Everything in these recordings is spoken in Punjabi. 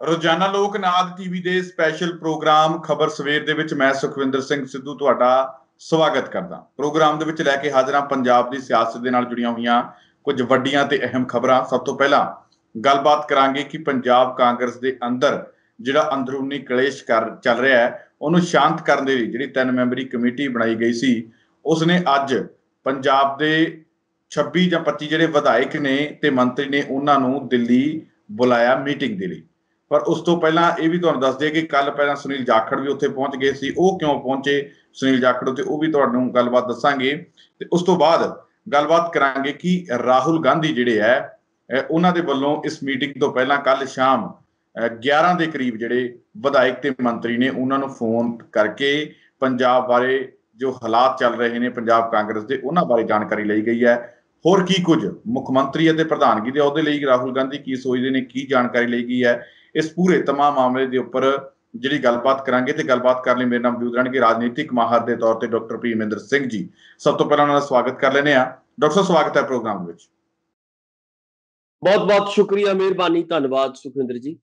ਰੋਜ਼ਾਨਾ ਲੋਕ ਨਾਦ ਟੀਵੀ ਦੇ ਸਪੈਸ਼ਲ ਪ੍ਰੋਗਰਾਮ ਖਬਰ ਸਵੇਰ ਦੇ ਵਿੱਚ ਮੈਂ ਸੁਖਵਿੰਦਰ ਸਿੰਘ ਸਿੱਧੂ ਤੁਹਾਡਾ ਸਵਾਗਤ ਕਰਦਾ। ਪ੍ਰੋਗਰਾਮ ਦੇ ਵਿੱਚ ਲੈ ਕੇ ਹਾਜ਼ਰ ਹਾਂ ਪੰਜਾਬ ਦੀ ਸਿਆਸਤ ਦੇ ਨਾਲ ਜੁੜੀਆਂ ਹੋਈਆਂ ਕੁਝ ਵੱਡੀਆਂ ਤੇ ਅਹਿਮ ਖਬਰਾਂ। ਸਭ ਤੋਂ ਪਹਿਲਾਂ ਗੱਲਬਾਤ ਕਰਾਂਗੇ ਕਿ ਪੰਜਾਬ ਕਾਂਗਰਸ ਦੇ ਅੰਦਰ ਜਿਹੜਾ ਅੰਦਰੂਨੀ ਕਲੇਸ਼ ਚੱਲ ਰਿਹਾ ਹੈ ਉਹਨੂੰ ਸ਼ਾਂਤ ਕਰਨ ਦੇ ਲਈ ਜਿਹੜੀ 3 ਮੈਂਬਰੀ ਕਮੇਟੀ ਬਣਾਈ ਗਈ ਸੀ ਉਸਨੇ ਅੱਜ ਪੰਜਾਬ ਦੇ 26 ਜਾਂ 25 ਜਿਹੜੇ ਵਿਧਾਇਕ ਨੇ ਤੇ ਮੰਤਰੀ ਨੇ ਉਹਨਾਂ ਨੂੰ ਦਿੱਲੀ ਬੁਲਾਇਆ ਮੀਟਿੰਗ ਦੇ ਲਈ। ਪਰ ਉਸ ਤੋਂ ਪਹਿਲਾਂ ਇਹ ਵੀ ਤੁਹਾਨੂੰ ਦੱਸ ਦਈਏ ਕਿ ਕੱਲ ਪਹਿਲਾਂ ਸੁਨੀਲ ਜਾਖੜ ਵੀ ਉੱਥੇ ਪਹੁੰਚ ਗਏ ਸੀ। ਉਹ ਕਿਉਂ ਪਹੁੰਚੇ ਸੁਨੀਲ ਜਾਖੜ ਉੱਤੇ, ਉਹ ਵੀ ਤੁਹਾਨੂੰ ਗੱਲਬਾਤ ਦੱਸਾਂਗੇ। ਤੇ ਉਸ ਤੋਂ ਬਾਅਦ ਗੱਲਬਾਤ ਕਰਾਂਗੇ ਕਿ ਰਾਹੁਲ ਗਾਂਧੀ ਜਿਹੜੇ ਹੈ ਉਹਨਾਂ ਦੇ ਵੱਲੋਂ ਇਸ ਮੀਟਿੰਗ ਤੋਂ ਪਹਿਲਾਂ ਕੱਲ ਸ਼ਾਮ 11 ਦੇ ਕਰੀਬ ਜਿਹੜੇ ਵਿਧਾਇਕ ਤੇ ਮੰਤਰੀ ਨੇ ਉਹਨਾਂ ਨੂੰ ਫੋਨ ਕਰਕੇ ਪੰਜਾਬ ਬਾਰੇ ਜੋ ਹਾਲਾਤ ਚੱਲ ਰਹੇ ਨੇ ਪੰਜਾਬ ਕਾਂਗਰਸ ਦੇ ਉਹਨਾਂ ਬਾਰੇ ਜਾਣਕਾਰੀ ਲਈ ਗਈ ਹੈ। ਹੋਰ ਕੀ ਕੁਝ ਮੁੱਖ ਮੰਤਰੀ ਅਤੇ ਪ੍ਰਧਾਨਗੀ ਦੇ ਅਹੁਦੇ ਲਈ ਰਾਹੁਲ ਗਾਂਧੀ ਕੀ ਸੋਚਦੇ ਨੇ, ਕੀ ਜਾਣਕਾਰੀ ਲਈ ਗਈ ਹੈ, ਇਸ ਪੂਰੇ ਤਮਾਮ ਮਾਮਲੇ ਦੇ ਉੱਪਰ ਜਿਹੜੀ ਗੱਲਬਾਤ ਕਰਾਂਗੇ। ਤੇ ਗੱਲਬਾਤ ਕਰਨ ਲਈ ਮੇਰੇ ਨਾਲ ਮੌਜੂਦ ਰਹਿਣਗੇ ਰਾਜਨੀਤਿਕ ਮਾਹਰ ਦੇ ਤੌਰ ਤੇ ਡਾਕਟਰ ਭੀਮਿੰਦਰ ਸਿੰਘ ਜੀ। ਸਭ ਤੋਂ ਪਹਿਲਾਂ ਉਹਨਾਂ ਦਾ ਸਵਾਗਤ ਕਰ ਲੈਂਦੇ ਹਾਂ। ਡਾਕਟਰ ਸਾਹਿਬ ਸਵਾਗਤ ਹੈ ਪ੍ਰੋਗਰਾਮ ਵਿੱਚ। ਬਹੁਤ ਬਹੁਤ ਸ਼ੁਕਰੀਆ, ਮਿਹਰਬਾਨੀ, ਧੰਨਵਾਦ ਸੁਖਵਿੰਦਰ ਜੀ।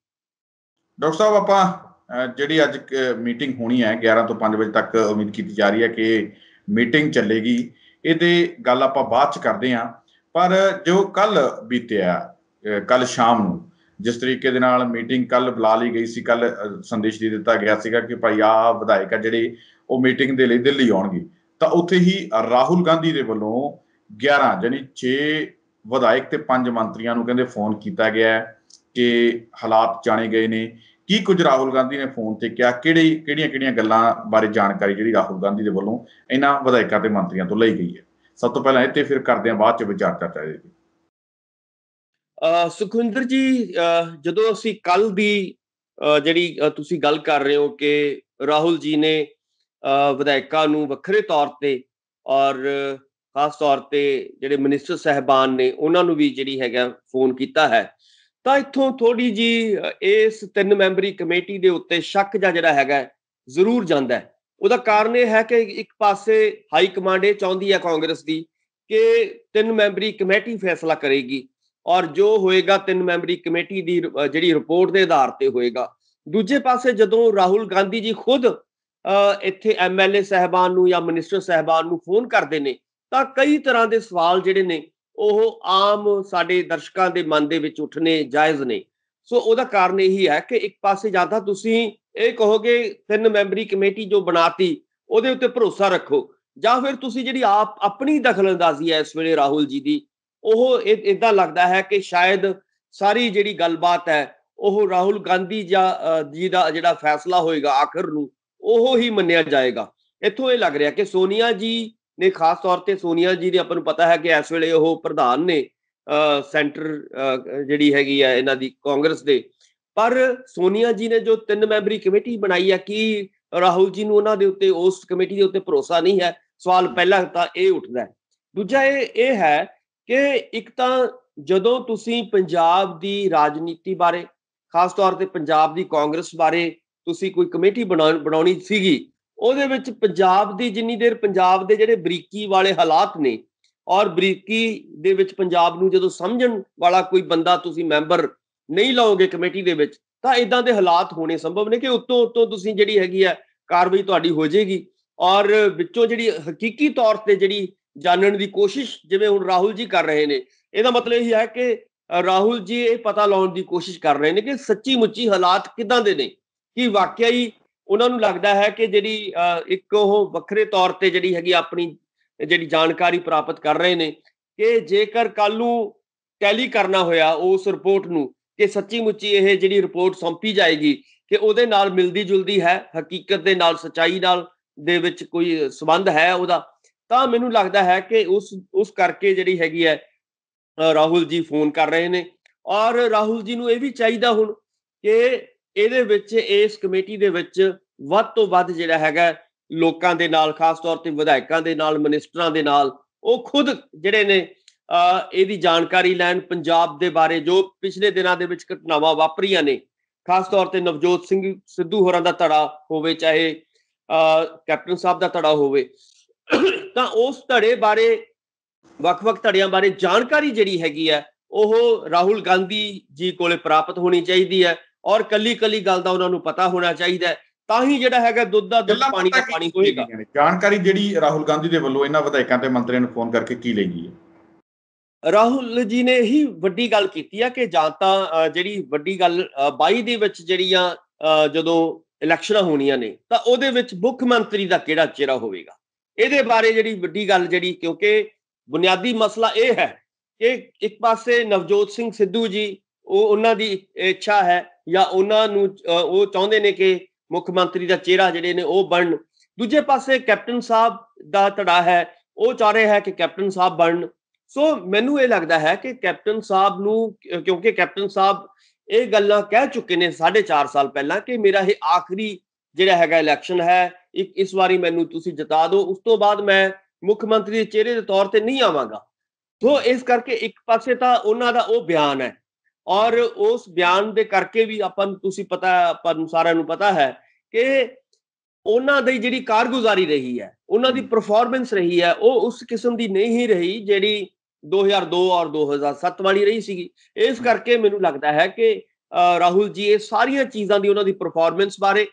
ਡਾਕਟਰ ਸਾਹਿਬ ਆਪਾਂ ਜਿਹੜੀ ਅੱਜ ਮੀਟਿੰਗ ਹੋਣੀ ਹੈ 11 ਤੋਂ 5 ਵਜੇ ਤੱਕ ਉਮੀਦ ਕੀਤੀ ਜਾ ਰਹੀ ਹੈ ਕਿ ਮੀਟਿੰਗ ਚੱਲੇਗੀ। ਇਹਦੇ ਗੱਲ ਆਪਾਂ ਬਾਅਦ ਚ ਕਰਦੇ ਹਾਂ। ਪਰ ਜੋ ਕੱਲ ਬੀਤਿਆ ਕੱਲ ਸ਼ਾਮ ਨੂੰ ਜਿਸ ਤਰੀਕੇ ਦੇ ਨਾਲ ਮੀਟਿੰਗ ਕੱਲ ਬੁਲਾ ਲਈ ਗਈ ਸੀ, ਕੱਲ ਸੰਦੇਸ਼ ਦੇ ਦਿੱਤਾ ਗਿਆ ਸੀਗਾ ਕਿ ਭਾਈ ਆਹ ਵਿਧਾਇਕ ਆ ਜਿਹੜੇ ਉਹ ਮੀਟਿੰਗ ਦੇ ਲਈ ਦਿੱਲੀ ਆਉਣਗੇ, ਤਾਂ ਉੱਥੇ ਹੀ ਰਾਹੁਲ ਗਾਂਧੀ ਦੇ ਵੱਲੋਂ 11 ਯਾਨੀ 6 ਵਿਧਾਇਕ ਤੇ 5 ਮੰਤਰੀਆਂ ਨੂੰ ਕਹਿੰਦੇ ਫੋਨ ਕੀਤਾ ਗਿਆ ਕਿ ਹਾਲਾਤ ਜਾਣੇ ਗਏ ਨੇ। ਕੀ ਕੁਝ ਰਾਹੁਲ ਗਾਂਧੀ ਨੇ ਫੋਨ ਤੇ ਕਿਹਾ, ਕਿਹੜੀਆਂ ਗੱਲਾਂ ਬਾਰੇ ਜਾਣਕਾਰੀ ਜਿਹੜੀ ਰਾਹੁਲ ਗਾਂਧੀ ਦੇ ਵੱਲੋਂ ਇਹਨਾਂ ਵਿਧਾਇਕਾਂ ਤੇ ਮੰਤਰੀਆਂ ਤੋਂ ਲਈ ਗਈ ਹੈ? ਸਭ ਤੋਂ ਪਹਿਲਾਂ ਇਹ ਤੇ ਫਿਰ ਕਰਦੇ ਹਾਂ ਬਾਅਦ ਚ ਵਿਚਾਰ ਚਰਚਾ ਇਹਦੀ। ਸੁਖਵਿੰਦਰ ਜੀ, ਜਦੋਂ ਅਸੀਂ ਕੱਲ ਦੀ ਜਿਹੜੀ ਤੁਸੀਂ ਗੱਲ ਕਰ ਰਹੇ ਹੋ ਕਿ ਰਾਹੁਲ ਜੀ ਨੇ ਵਿਧਾਇਕਾਂ ਨੂੰ ਵੱਖਰੇ ਤੌਰ ਤੇ ਔਰ ਖਾਸ ਤੌਰ ਤੇ ਜਿਹੜੇ ਮਿਨਿਸਟਰ ਸਾਹਿਬਾਨ ਨੇ ਉਹਨਾਂ ਨੂੰ ਵੀ ਜਿਹੜੀ ਹੈਗਾ ਫੋਨ ਕੀਤਾ ਹੈ, ਤਾਂ ਇੱਥੋਂ ਥੋੜੀ ਜੀ ਇਸ 3 ਮੈਂਬਰੀ ਕਮੇਟੀ ਦੇ ਉੱਤੇ ਸ਼ੱਕ ਜਿਹੜਾ ਹੈਗਾ ਜ਼ਰੂਰ ਜਾਂਦਾ ਹੈ। ਉਹਦਾ ਕਾਰਨ ਇਹ ਹੈ ਕਿ ਇੱਕ ਪਾਸੇ ਹਾਈ ਕਮਾਂਡ ਇਹ ਚਾਹੁੰਦੀ ਹੈ ਕਾਂਗਰਸ ਦੀ ਕਿ 3 ਮੈਂਬਰੀ ਕਮੇਟੀ ਫੈਸਲਾ ਕਰੇਗੀ ਔਰ ਜੋ ਹੋਏਗਾ 3 ਮੈਂਬਰੀ ਕਮੇਟੀ ਦੀ ਜਿਹੜੀ ਰਿਪੋਰਟ ਦੇ ਆਧਾਰ ਤੇ ਹੋਏਗਾ। ਦੂਜੇ ਪਾਸੇ ਜਦੋਂ ਰਾਹੁਲ ਗਾਂਧੀ ਜੀ ਖੁਦ ਇੱਥੇ MLA ਸਾਹਿਬਾਨ ਨੂੰ ਜਾਂ ਮਿਨਿਸਟਰ ਸਾਹਿਬਾਨ ਨੂੰ ਫੋਨ ਕਰਦੇ ਨੇ ਤਾਂ ਕਈ ਤਰ੍ਹਾਂ ਦੇ ਸਵਾਲ ਜਿਹੜੇ ਨੇ ਉਹ ਆਮ ਸਾਡੇ ਦਰਸ਼ਕਾਂ ਦੇ ਮਨ ਦੇ ਵਿੱਚ ਉੱਠਣੇ ਜਾਇਜ਼ ਨੇ। ਸੋ ਉਹਦਾ ਕਾਰਨ ਇਹੀ ਹੈ ਕਿ ਇੱਕ ਪਾਸੇ ਜਾਂ ਤਾਂ ਤੁਸੀਂ ਇਹ ਕਹੋਗੇ 3 ਮੈਂਬਰੀ ਕਮੇਟੀ ਜੋ ਬਣਾਤੀ ਉਹਦੇ ਉੱਤੇ ਭਰੋਸਾ ਰੱਖੋ, ਜਾਂ ਫਿਰ ਤੁਸੀਂ ਜਿਹੜੀ ਆਪਣੀ ਦਖਲਅੰਦਾਜ਼ੀ ਹੈ ਇਸ ਵੇਲੇ ਰਾਹੁਲ ਜੀ ਦੀ, ਉਹ ਏਦਾਂ ਲੱਗਦਾ ਹੈ ਕਿ ਸ਼ਾਇਦ ਸਾਰੀ ਜਿਹੜੀ ਗੱਲਬਾਤ ਹੈ ਉਹ ਰਾਹੁਲ ਗਾਂਧੀ ਜੀ ਦਾ ਜਿਹੜਾ ਫੈਸਲਾ ਹੋਏਗਾ ਆਖਰ ਨੂੰ ਉਹ ਹੀ ਮੰਨਿਆ ਜਾਏਗਾ। ਇੱਥੋਂ ਇਹ ਲੱਗ ਰਿਹਾ ਕਿ ਸੋਨੀਆ ਜੀ ਨੇ, ਖਾਸ ਤੌਰ ਤੇ ਸੋਨੀਆ ਜੀ ਨੇ, ਆਪਾਂ ਨੂੰ ਪਤਾ ਹੈ ਕਿ ਇਸ ਵੇਲੇ ਉਹ ਪ੍ਰਧਾਨ ਨੇ ਸੈਂਟਰ ਜਿਹੜੀ ਹੈਗੀ ਹੈ ਇਹਨਾਂ ਦੀ ਕਾਂਗਰਸ ਦੇ, ਪਰ ਸੋਨੀਆ ਜੀ ਨੇ ਜੋ 3 ਮੈਂਬਰੀ ਕਮੇਟੀ ਬਣਾਈ ਹੈ ਕੀ ਰਾਹੁਲ ਜੀ ਨੂੰ ਉਹਨਾਂ ਦੇ ਉੱਤੇ ਉਸ ਕਮੇਟੀ ਦੇ ਉੱਤੇ ਭਰੋਸਾ ਨਹੀਂ ਹੈ? ਸਵਾਲ ਪਹਿਲਾ ਤਾਂ ਇਹ ਉੱਠਦਾ ਹੈ। ਦੂਜਾ ਇਹ ਹੈ ਕਿ ਇੱਕ ਤਾਂ ਜਦੋਂ ਤੁਸੀਂ ਪੰਜਾਬ ਦੀ ਰਾਜਨੀਤੀ ਬਾਰੇ, ਖਾਸ ਤੌਰ ਤੇ ਪੰਜਾਬ ਦੀ ਕਾਂਗਰਸ ਬਾਰੇ ਤੁਸੀਂ ਕੋਈ ਕਮੇਟੀ ਬਣਾਉਣੀ ਸੀਗੀ, ਉਹਦੇ ਵਿੱਚ ਪੰਜਾਬ ਦੀ ਜਿੰਨੀ ਦੇਰ ਪੰਜਾਬ ਦੇ ਜਿਹੜੇ ਬਰੀਕੀ ਵਾਲੇ ਹਾਲਾਤ ਨੇ ਔਰ ਬਰੀਕੀ ਦੇ ਵਿੱਚ ਪੰਜਾਬ ਨੂੰ ਜਦੋਂ ਸਮਝਣ ਵਾਲਾ ਕੋਈ ਬੰਦਾ ਤੁਸੀਂ ਮੈਂਬਰ ਨਹੀਂ ਲਾਓਗੇ ਕਮੇਟੀ ਦੇ ਵਿੱਚ, ਤਾਂ ਇਦਾਂ ਦੇ ਹਾਲਾਤ ਹੋਣੇ ਸੰਭਵ ਨੇ ਕਿ ਉੱਤੋਂ ਤੁਸੀਂ ਜਿਹੜੀ ਹੈਗੀ ਹੈ ਕਾਰਵਾਈ ਤੁਹਾਡੀ ਹੋ ਜਾਏਗੀ ਔਰ ਵਿੱਚੋਂ ਜਿਹੜੀ ਹਕੀਕੀ ਤੌਰ ਤੇ ਜਿਹੜੀ ਜਾਣਨ ਦੀ ਕੋਸ਼ਿਸ਼ ਜਿਵੇਂ ਹੁਣ ਰਾਹੁਲ ਜੀ ਕਰ ਰਹੇ ਨੇ, ਇਹਦਾ ਮਤਲਬ ਇਹ ਹੈ ਕਿ ਰਾਹੁਲ ਜੀ ਇਹ ਪਤਾ ਲਾਉਣ ਦੀ ਕੋਸ਼ਿਸ਼ ਕਰ ਰਹੇ ਨੇ ਕਿ ਸੱਚੀ ਮੁੱਚੀ ਹਾਲਾਤ ਕਿੱਦਾਂ ਦੇ ਨੇ, ਕਿ ਵਾਕਿਆ ਹੀ ਉਹਨਾਂ ਨੂੰ ਲੱਗਦਾ ਹੈ ਕਿ ਜਿਹੜੀ ਇੱਕ ਉਹ ਵੱਖਰੇ ਤੌਰ ਤੇ ਜਿਹੜੀ ਹੈਗੀ ਆਪਣੀ ਜਿਹੜੀ ਜਾਣਕਾਰੀ ਪ੍ਰਾਪਤ ਕਰ ਰਹੇ ਨੇ ਕਿ ਜੇਕਰ ਕੱਲ ਨੂੰ ਟੈਲੀ ਕਰਨਾ ਹੋਇਆ ਉਸ ਰਿਪੋਰਟ ਨੂੰ ਕਿ ਸੱਚੀ ਮੁੱਚੀ ਇਹ ਜਿਹੜੀ ਰਿਪੋਰਟ ਸੌਂਪੀ ਜਾਏਗੀ ਕਿ ਉਹਦੇ ਨਾਲ ਮਿਲਦੀ ਜੁਲਦੀ ਹੈ, ਹਕੀਕਤ ਦੇ ਨਾਲ, ਸੱਚਾਈ ਨਾਲ ਦੇ ਵਿੱਚ ਕੋਈ ਸੰਬੰਧ ਹੈ ਉਹਦਾ, ਤਾਂ ਮੈਨੂੰ ਲੱਗਦਾ ਹੈ ਕਿ ਉਸ ਕਰਕੇ ਜਿਹੜੀ ਹੈਗੀ ਹੈ ਰਾਹੁਲ ਜੀ ਫੋਨ ਕਰ ਰਹੇ ਨੇ। ਔਰ ਰਾਹੁਲ ਜੀ ਨੂੰ ਇਹ ਵੀ ਚਾਹੀਦਾ ਹੁਣ ਕਿ ਇਹਦੇ ਵਿੱਚ, ਇਸ ਕਮੇਟੀ ਦੇ ਵਿੱਚ ਵੱਧ ਤੋਂ ਵੱਧ ਜਿਹੜਾ ਹੈਗਾ ਲੋਕਾਂ ਦੇ ਨਾਲ, ਖਾਸ ਤੌਰ ਤੇ ਵਿਧਾਇਕਾਂ ਦੇ ਨਾਲ, ਮਿਨਿਸਟਰਾਂ ਦੇ ਨਾਲ, ਉਹ ਖੁਦ ਜਿਹੜੇ ਨੇ ਇਹਦੀ ਜਾਣਕਾਰੀ ਲੈਣ ਪੰਜਾਬ ਦੇ ਬਾਰੇ, ਜੋ ਪਿਛਲੇ ਦਿਨਾਂ ਦੇ ਵਿੱਚ ਘਟਨਾਵਾਂ ਵਾਪਰੀਆਂ ਨੇ, ਖਾਸ ਤੌਰ ਤੇ ਨਵਜੋਤ ਸਿੰਘ ਸਿੱਧੂ ਹੋਰਾਂ ਦਾ ਧੜਾ ਹੋਵੇ, ਚਾਹੇ ਕੈਪਟਨ ਸਾਹਿਬ ਦਾ ਧੜਾ ਹੋਵੇ, ਤਾਂ ਉਸ ਧੜੇ ਬਾਰੇ, ਵੱਖ-ਵੱਖ ਧੜਿਆਂ ਬਾਰੇ ਜਾਣਕਾਰੀ ਜਿਹੜੀ ਹੈਗੀ ਹੈ ਉਹ ਰਾਹੁਲ ਗਾਂਧੀ ਜੀ ਕੋਲੇ ਪ੍ਰਾਪਤ ਹੋਣੀ ਚਾਹੀਦੀ ਹੈ ਔਰ ਕੱਲੀ ਗੱਲ ਦਾ ਉਹਨਾਂ ਨੂੰ ਪਤਾ ਹੋਣਾ ਚਾਹੀਦਾ ਹੈ, ਤਾਂ ਹੀ ਜਿਹੜਾ ਹੈਗਾ ਦੁੱਧ ਦਾ ਦੁੱਧ, ਪਾਣੀ ਦਾ ਪਾਣੀ ਹੋਏਗਾ। ਜਾਣਕਾਰੀ ਜਿਹੜੀ ਰਾਹੁਲ ਗਾਂਧੀ ਦੇ ਵੱਲੋਂ ਇਹਨਾਂ ਵਿਧਾਇਕਾਂ ਤੇ ਮੰਤਰੀਆਂ ਨੂੰ ਫੋਨ ਕਰਕੇ ਕੀ ਲਈ ਗਈ ਹੈ? ਰਾਹੁਲ ਜੀ ਨੇ ਇਹੀ ਵੱਡੀ ਗੱਲ ਕੀਤੀ ਆ ਕਿ ਜਾਂ ਤਾਂ ਜਿਹੜੀ ਵੱਡੀ ਗੱਲ 22 ਦੇ ਵਿੱਚ ਜਿਹੜੀਆਂ ਜਦੋਂ ਇਲੈਕਸ਼ਨਾਂ ਹੋਣੀਆਂ ਨੇ ਤਾਂ ਉਹਦੇ ਵਿੱਚ ਮੁੱਖ ਮੰਤਰੀ ਦਾ ਕਿਹੜਾ ਚਿਹਰਾ ਹੋਵੇਗਾ, ਇਹਦੇ ਬਾਰੇ ਜਿਹੜੀ ਵੱਡੀ ਗੱਲ ਜਿਹੜੀ, ਕਿਉਂਕਿ ਬੁਨਿਆਦੀ ਮਸਲਾ ਇਹ ਹੈ ਕਿ ਇੱਕ ਪਾਸੇ ਨਵਜੋਤ ਸਿੰਘ ਸਿੱਧੂ ਜੀ, ਉਹਨਾਂ ਦੀ ਇੱਛਾ ਹੈ ਜਾਂ ਉਹਨਾਂ ਨੂੰ ਉਹ ਚਾਹੁੰਦੇ ਨੇ ਕਿ ਮੁੱਖ ਮੰਤਰੀ ਦਾ ਚਿਹਰਾ ਜਿਹੜੇ ਨੇ ਉਹ ਬਣਨ। ਦੂਜੇ ਪਾਸੇ ਕੈਪਟਨ ਸਾਹਿਬ ਦਾ ਧੜਾ ਹੈ, ਉਹ ਚਾਹ ਰਿਹਾ ਹੈ ਕਿ ਕੈਪਟਨ ਸਾਹਿਬ ਬਣਨ। ਸੋ ਮੈਨੂੰ ਇਹ ਲੱਗਦਾ ਹੈ ਕਿ ਕੈਪਟਨ ਸਾਹਿਬ ਨੂੰ, ਕਿਉਂਕਿ ਕੈਪਟਨ ਸਾਹਿਬ ਇਹ ਗੱਲਾਂ ਕਹਿ ਚੁੱਕੇ ਨੇ 4.5 ਸਾਲ ਪਹਿਲਾਂ ਕਿ ਮੇਰਾ ਇਹ ਆਖਰੀ ਜਿਹੜਾ ਹੈਗਾ ਇਲੈਕਸ਼ਨ ਹੈ, ਇਸ ਵਾਰੀ ਮੈਨੂੰ ਤੁਸੀਂ ਜਿਤਾ ਦਿਓ, ਉਸ ਤੋਂ ਬਾਅਦ ਮੈਂ ਮੁੱਖ ਮੰਤਰੀ ਦੇ ਚਿਹਰੇ ਦੇ ਤੌਰ ਤੇ ਨਹੀਂ ਆਵਾਂਗਾ। ਸੋ ਇਸ ਕਰਕੇ ਇੱਕ ਪਾਸੇ ਤਾਂ ਉਹਨਾਂ ਦਾ ਉਹ ਬਿਆਨ ਹੈ, ਔਰ ਉਸ ਬਿਆਨ ਦੇ ਕਰਕੇ ਵੀ ਆਪਾਂ ਨੂੰ ਸਾਰਿਆਂ ਨੂੰ ਪਤਾ ਹੈ ਕਿ ਉਹਨਾਂ ਦੀ ਜਿਹੜੀ ਕਾਰਗੁਜ਼ਾਰੀ ਰਹੀ ਹੈ, ਉਹਨਾਂ ਦੀ ਪਰਫਾਰਮੈਂਸ ਰਹੀ ਹੈ, ਉਹ ਉਸ ਕਿਸਮ ਦੀ ਨਹੀਂ ਰਹੀ ਜਿਹੜੀ 2002 ਔਰ 2007 ਵਾਲੀ ਰਹੀ ਸੀਗੀ। ਇਸ ਕਰਕੇ ਮੈਨੂੰ ਲੱਗਦਾ ਹੈ ਕਿ ਰਾਹੁਲ ਜੀ ਇਹ ਸਾਰੀਆਂ ਚੀਜ਼ਾਂ ਦੀ, ਉਹਨਾਂ ਦੀ ਪਰਫਾਰਮੈਂਸ ਬਾਰੇ,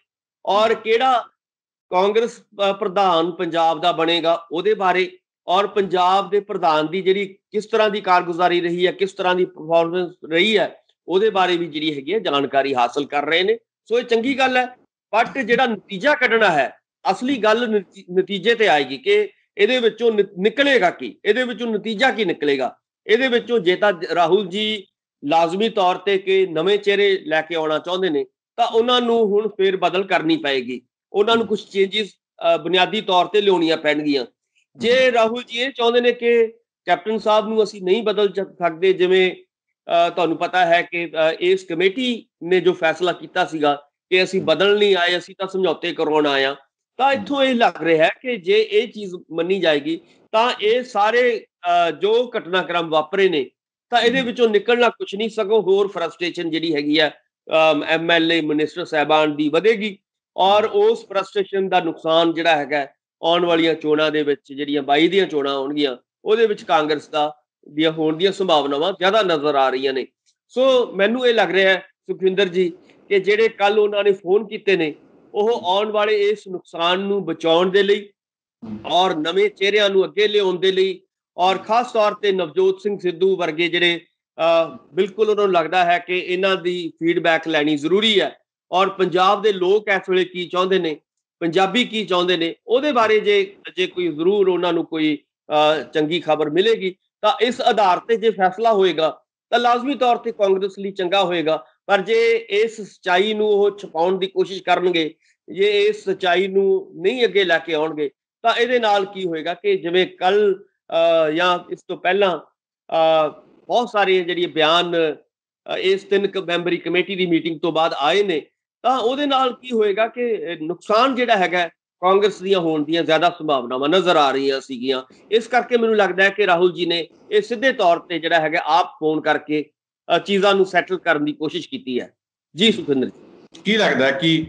ਔਰ ਕਿਹੜਾ ਕਾਂਗਰਸ ਪ੍ਰਧਾਨ ਪੰਜਾਬ ਦਾ ਬਣੇਗਾ ਉਹਦੇ ਬਾਰੇ, ਔਰ ਪੰਜਾਬ ਦੇ ਪ੍ਰਧਾਨ ਦੀ ਜਿਹੜੀ ਕਿਸ ਤਰ੍ਹਾਂ ਦੀ ਕਾਰਗੁਜ਼ਾਰੀ ਰਹੀ ਹੈ, ਕਿਸ ਤਰ੍ਹਾਂ ਦੀ ਪਰਫਾਰਮੈਂਸ ਰਹੀ ਹੈ, ਉਹਦੇ ਬਾਰੇ ਵੀ ਜਿਹੜੀ ਹੈਗੀ ਹੈ ਜਾਣਕਾਰੀ ਹਾਸਲ ਕਰ ਰਹੇ ਨੇ। ਸੋ ਇਹ ਚੰਗੀ ਗੱਲ ਹੈ, ਬਟ ਜਿਹੜਾ ਨਤੀਜਾ ਕੱਢਣਾ ਹੈ, ਅਸਲੀ ਗੱਲ ਨਤੀਜੇ ਤੇ ਆਏਗੀ ਕਿ ਇਹਦੇ ਵਿੱਚੋਂ ਨਿਕਲੇਗਾ ਕੀ, ਇਹਦੇ ਵਿੱਚੋਂ ਨਤੀਜਾ ਕੀ ਨਿਕਲੇਗਾ। ਇਹਦੇ ਵਿੱਚੋਂ ਜੇ ਤਾਂ ਰਾਹੁਲ ਜੀ ਲਾਜ਼ਮੀ ਤੌਰ ਤੇ ਕਿ ਨਵੇਂ ਚਿਹਰੇ ਲੈ ਕੇ ਆਉਣਾ ਚਾਹੁੰਦੇ ਨੇ ਤਾਂ ਉਹਨਾਂ ਨੂੰ ਹੁਣ ਫੇਰ ਬਦਲ ਕਰਨੀ ਪਏਗੀ, ਉਹਨਾਂ ਨੂੰ ਕੁਝ ਚੇਂਜਿਸ ਬੁਨਿਆਦੀ ਤੌਰ ਤੇ ਲਿਆਉਣੀਆਂ ਪੈਣਗੀਆਂ। ਜੇ ਰਾਹੁਲ ਜੀ ਇਹ ਚਾਹੁੰਦੇ ਨੇ ਕਿ ਕੈਪਟਨ ਸਾਹਿਬ ਨੂੰ ਅਸੀਂ ਨਹੀਂ ਬਦਲ ਸਕਦੇ, ਜਿਵੇਂ ਤੁਹਾਨੂੰ ਪਤਾ ਹੈ ਕਿ ਇਸ ਕਮੇਟੀ ਨੇ ਜੋ ਫੈਸਲਾ ਕੀਤਾ ਸੀਗਾ ਕਿ ਅਸੀਂ ਬਦਲ ਨਹੀਂ ਆਏ, ਅਸੀਂ ਤਾਂ ਸਮਝੌਤੇ ਕਰਵਾਉਣ ਆਏ ਹਾਂ, ਤਾਂ ਇੱਥੋਂ ਇਹ ਲੱਗ ਰਿਹਾ ਹੈ ਕਿ ਜੇ ਇਹ ਚੀਜ਼ ਮੰਨੀ ਜਾਏਗੀ ਤਾਂ ਇਹ ਸਾਰੇ ਜੋ ਘਟਨਾਕ੍ਰਮ ਵਾਪਰੇ ਨੇ ਤਾਂ ਇਹਦੇ ਵਿੱਚੋਂ ਨਿਕਲਣਾ ਕੁਝ ਨਹੀਂ, ਸਗੋਂ ਹੋਰ ਫਰਸਟ੍ਰੇਸ਼ਨ ਜਿਹੜੀ ਹੈਗੀ ਆ MLA ਮਿਨਿਸਟਰ ਸਾਹਿਬਾਨ ਦੀ ਵਧੇਗੀ, ਔਰ ਉਸ ਫਰਸਟ੍ਰੇਸ਼ਨ ਦਾ ਨੁਕਸਾਨ ਜਿਹੜਾ ਹੈਗਾ ਆਉਣ ਵਾਲੀਆਂ ਚੋਣਾਂ ਦੇ ਵਿੱਚ, ਜਿਹੜੀਆਂ 22 ਦੀਆਂ ਚੋਣਾਂ ਆਉਣਗੀਆਂ, ਉਹਦੇ ਵਿੱਚ ਕਾਂਗਰਸ ਦੀਆਂ ਹੋਣ ਦੀਆਂ ਸੰਭਾਵਨਾਵਾਂ ਜ਼ਿਆਦਾ ਨਜ਼ਰ ਆ ਰਹੀਆਂ ਨੇ। ਸੋ ਮੈਨੂੰ ਇਹ ਲੱਗ ਰਿਹਾ ਹੈ ਸੁਖਵਿੰਦਰ ਜੀ ਕਿ ਜਿਹੜੇ ਕੱਲ ਉਹਨਾਂ ਨੇ ਫੋਨ ਕੀਤੇ ਨੇ, ਉਹ ਆਉਣ ਵਾਲੇ ਇਸ ਨੁਕਸਾਨ ਨੂੰ ਬਚਾਉਣ ਦੇ ਲਈ ਔਰ ਨਵੇਂ ਚਿਹਰਿਆਂ ਨੂੰ ਅੱਗੇ ਲਿਆਉਣ ਦੇ ਲਈ, ਔਰ ਖਾਸ ਤੌਰ ਤੇ ਨਵਜੋਤ ਸਿੰਘ ਸਿੱਧੂ ਵਰਗੇ ਜਿਹੜੇ ਬਿਲਕੁਲ ਉਹਨਾਂ ਨੂੰ ਲੱਗਦਾ ਹੈ ਕਿ ਇਹਨਾਂ ਦੀ ਫੀਡਬੈਕ ਲੈਣੀ ਜ਼ਰੂਰੀ ਹੈ, ਔਰ ਪੰਜਾਬ ਦੇ ਲੋਕ ਇਸ ਵੇਲੇ ਕੀ ਚਾਹੁੰਦੇ ਨੇ, ਪੰਜਾਬੀ ਕੀ ਚਾਹੁੰਦੇ ਨੇ, ਉਹਦੇ ਬਾਰੇ ਜੇ ਕੋਈ ਜ਼ਰੂਰ ਉਹਨਾਂ ਨੂੰ ਕੋਈ ਚੰਗੀ ਖਬਰ ਮਿਲੇਗੀ ਤਾਂ ਇਸ ਆਧਾਰ ਤੇ ਜੇ ਫੈਸਲਾ ਹੋਏਗਾ ਤਾਂ ਲਾਜ਼ਮੀ ਤੌਰ ਤੇ ਕਾਂਗਰਸ ਲਈ ਚੰਗਾ ਹੋਏਗਾ। ਪਰ ਜੇ ਇਸ ਸੱਚਾਈ ਨੂੰ ਉਹ ਛੁਪਾਉਣ ਦੀ ਕੋਸ਼ਿਸ਼ ਕਰਨਗੇ, ਜੇ ਇਸ ਸੱਚਾਈ ਨੂੰ ਨਹੀਂ ਅੱਗੇ ਲੈ ਕੇ ਆਉਣਗੇ ਤਾਂ ਇਹਦੇ ਨਾਲ ਕੀ ਹੋਏਗਾ ਕਿ ਜਿਵੇਂ ਕੱਲ ਜਾਂ ਇਸ ਤੋਂ ਪਹਿਲਾਂ ਬਹੁਤ ਸਾਰੇ ਜਿਹੜੇ ਬਿਆਨ ਇਸ 3 ਮੈਂਬਰੀ ਕਮੇਟੀ ਦੀ ਮੀਟਿੰਗ ਤੋਂ ਬਾਅਦ ਆਏ ਨੇ, ਤਾਂ ਉਹਦੇ ਨਾਲ ਕੀ ਹੋਏਗਾ ਕਿ ਨੁਕਸਾਨ ਜਿਹੜਾ ਹੈਗਾ ਕਾਂਗਰਸ ਦੀਆਂ ਹੋਣ ਦੀਆਂ ਜ਼ਿਆਦਾ ਸੰਭਾਵਨਾਵਾਂ ਨਜ਼ਰ ਆ ਰਹੀਆਂ ਸੀਗੀਆਂ। ਇਸ ਕਰਕੇ ਮੈਨੂੰ ਲੱਗਦਾ ਹੈ ਕਿ ਰਾਹੁਲ ਜੀ ਨੇ ਇਹ ਸਿੱਧੇ ਤੌਰ ਤੇ ਜਿਹੜਾ ਹੈਗਾ ਆਪ ਫੋਨ ਕਰਕੇ ਚੀਜ਼ਾਂ ਨੂੰ ਸੈਟਲ ਕਰਨ ਦੀ ਕੋਸ਼ਿਸ਼ ਕੀਤੀ ਹੈ। ਜੀ ਸੁਖਵਿੰਦਰ ਜੀ, ਕੀ ਲੱਗਦਾ ਹੈ ਕਿ